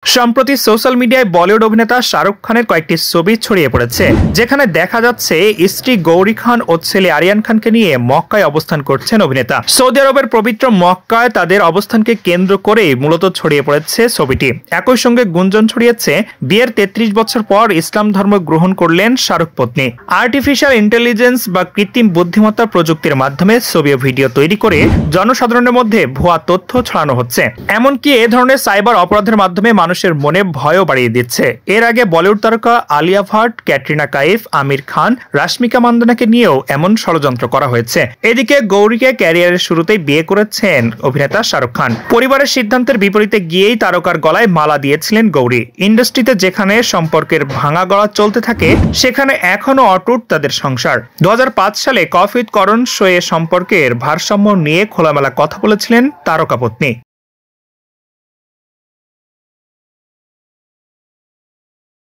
সম্প্রতি সোশ্যাল মিডিয়ায় বলিউড অভিনেতা শাহরুখ খানের কয়েকটি ছবি ছড়িয়ে পড়েছে, যেখানে দেখা যাচ্ছে স্ত্রী গৌরী খান ও ছেলে আরিয়ান খানকে নিয়ে মক্কায় অবস্থান করছেন অভিনেতা। সৌদি আরবের পবিত্র মক্কায় তাদের অবস্থানকে কেন্দ্র করেই মূলত ছড়িয়ে পড়েছে ছবিটি। একই সঙ্গে গুঞ্জন ছড়িয়েছে বিয়ের ৩৩ বছর পর ইসলাম ধর্ম গ্রহণ করলেন শাহরুখ পত্নী। আর্টিফিশিয়াল ইন্টেলিজেন্স বা কৃত্রিম বুদ্ধিমত্তা প্রযুক্তির মাধ্যমে ছবি ও ভিডিও তৈরি করে জনসাধারণের মধ্যে ভুয়া তথ্য ছড়ানো হচ্ছে। এমনকি এ ধরনের সাইবার অপরাধের মাধ্যমে মানুষের মনে ভয়ও বাড়িয়ে দিচ্ছে। এর আগে বলিউড তারকা আলিয়া ভাট, ক্যাটরিনা কাইফ, আমির খান, রাশমিকা মান্দানাকে নিয়েও এমন ষড়যন্ত্র করা হয়েছে। এদিকে গৌরীকে ক্যারিয়ারের শুরুতেই বিয়ে করেছেন অভিনেতা শাহরুখ খান। পরিবারের সিদ্ধান্তের বিপরীতে গিয়েই তারকার গলায় মালা দিয়েছিলেন গৌরী। ইন্ডাস্ট্রিতে যেখানে সম্পর্কের ভাঙা গড়া চলতে থাকে, সেখানে এখনো অটুট তাদের সংসার। 2005 সালে কফ উইথ করণ শোয়ে সম্পর্কের ভারসাম্য নিয়ে খোলামেলা কথা বলেছিলেন তারকা পত্নী।